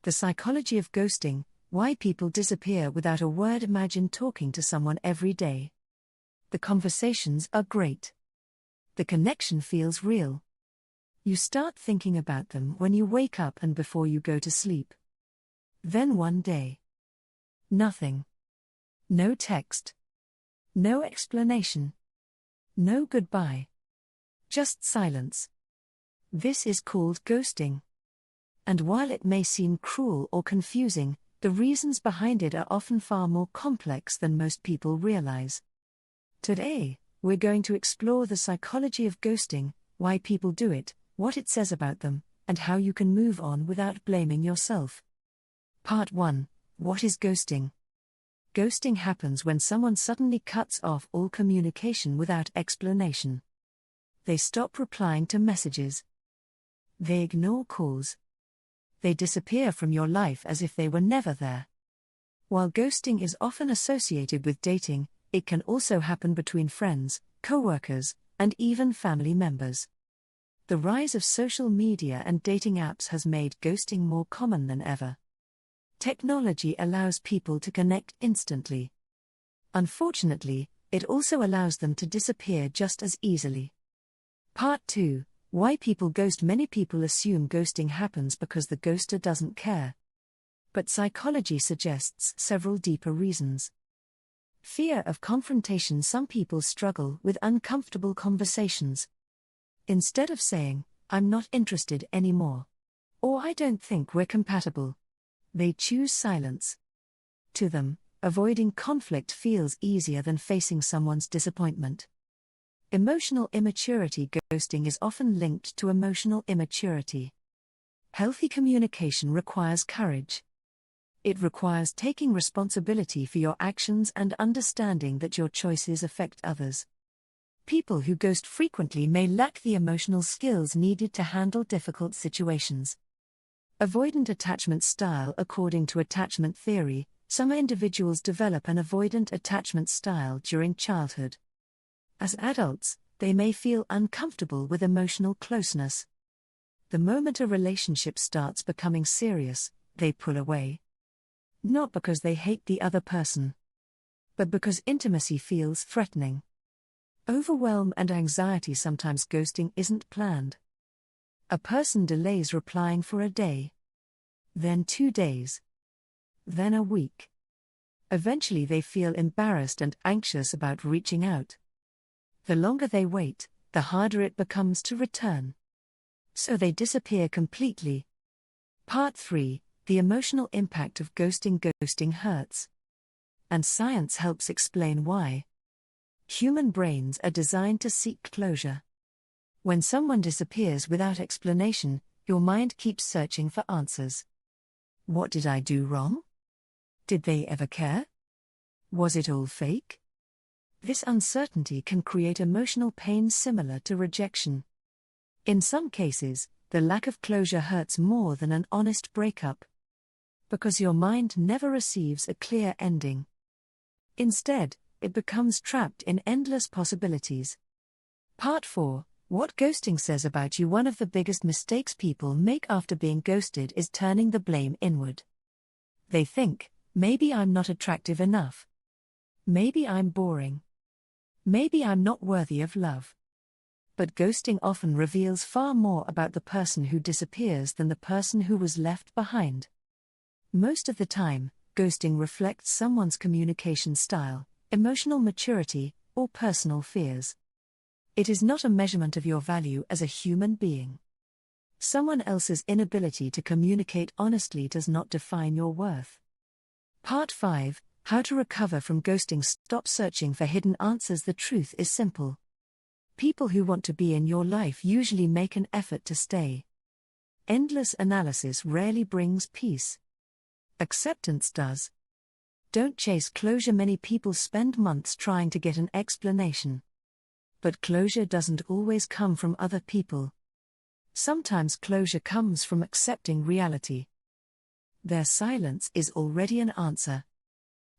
The psychology of ghosting, why people disappear without a word. Imagine talking to someone every day. The conversations are great. The connection feels real. You start thinking about them when you wake up and before you go to sleep. Then one day. Nothing. No text. No explanation. No goodbye. Just silence. This is called ghosting. And while it may seem cruel or confusing, the reasons behind it are often far more complex than most people realize. Today, we're going to explore the psychology of ghosting, why people do it, what it says about them, and how you can move on without blaming yourself. Part 1. What is ghosting? Ghosting happens when someone suddenly cuts off all communication without explanation. They stop replying to messages. They ignore calls. They disappear from your life as if they were never there. While ghosting is often associated with dating, it can also happen between friends, co-workers, and even family members. The rise of social media and dating apps has made ghosting more common than ever. Technology allows people to connect instantly. Unfortunately, it also allows them to disappear just as easily. Part 2. Why people ghost. Many people assume ghosting happens because the ghoster doesn't care. But psychology suggests several deeper reasons. Fear of confrontation. Some people struggle with uncomfortable conversations. Instead of saying, "I'm not interested anymore," or "I don't think we're compatible," they choose silence. To them, avoiding conflict feels easier than facing someone's disappointment. Emotional immaturity. Ghosting is often linked to emotional immaturity. Healthy communication requires courage. It requires taking responsibility for your actions and understanding that your choices affect others. People who ghost frequently may lack the emotional skills needed to handle difficult situations. Avoidant attachment style. According to attachment theory, some individuals develop an avoidant attachment style during childhood. As adults, they may feel uncomfortable with emotional closeness. The moment a relationship starts becoming serious, they pull away. Not because they hate the other person, but because intimacy feels threatening. Overwhelm and anxiety. Sometimes ghosting isn't planned. A person delays replying for a day, then 2 days, then a week. Eventually they feel embarrassed and anxious about reaching out. The longer they wait, the harder it becomes to return. So they disappear completely. Part 3. The emotional impact of ghosting. Ghosting hurts. And science helps explain why. Human brains are designed to seek closure. When someone disappears without explanation, your mind keeps searching for answers. What did I do wrong? Did they ever care? Was it all fake? This uncertainty can create emotional pain similar to rejection. In some cases, the lack of closure hurts more than an honest breakup. Because your mind never receives a clear ending. Instead, it becomes trapped in endless possibilities. Part 4. What ghosting says about you. One of the biggest mistakes people make after being ghosted is turning the blame inward. They think, maybe I'm not attractive enough. Maybe I'm boring. Maybe I'm not worthy of love. But ghosting often reveals far more about the person who disappears than the person who was left behind. Most of the time, ghosting reflects someone's communication style, emotional maturity, or personal fears. It is not a measurement of your value as a human being. Someone else's inability to communicate honestly does not define your worth. Part 5. How to recover from ghosting. Stop searching for hidden answers. The truth is simple. People who want to be in your life usually make an effort to stay. Endless analysis rarely brings peace. Acceptance does. Don't chase closure. Many people spend months trying to get an explanation. But closure doesn't always come from other people. Sometimes closure comes from accepting reality. Their silence is already an answer.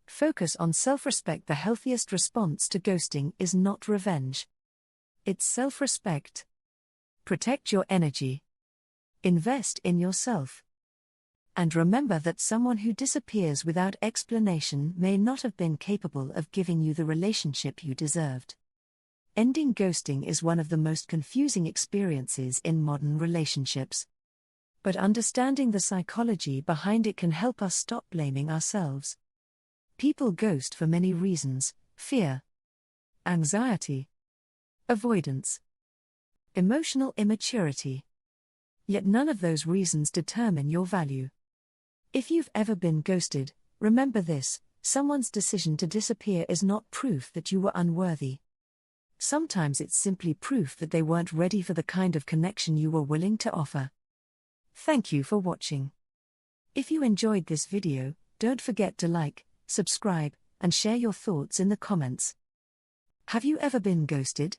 Focus on self-respect. The healthiest response to ghosting is not revenge. It's self-respect. Protect your energy. Invest in yourself. And remember that someone who disappears without explanation may not have been capable of giving you the relationship you deserved. Ending ghosting is one of the most confusing experiences in modern relationships. But understanding the psychology behind it can help us stop blaming ourselves. People ghost for many reasons: fear, anxiety, avoidance, emotional immaturity. Yet none of those reasons determine your value. If you've ever been ghosted, remember this: someone's decision to disappear is not proof that you were unworthy. Sometimes it's simply proof that they weren't ready for the kind of connection you were willing to offer. Thank you for watching. If you enjoyed this video, don't forget to like, subscribe, and share your thoughts in the comments. Have you ever been ghosted?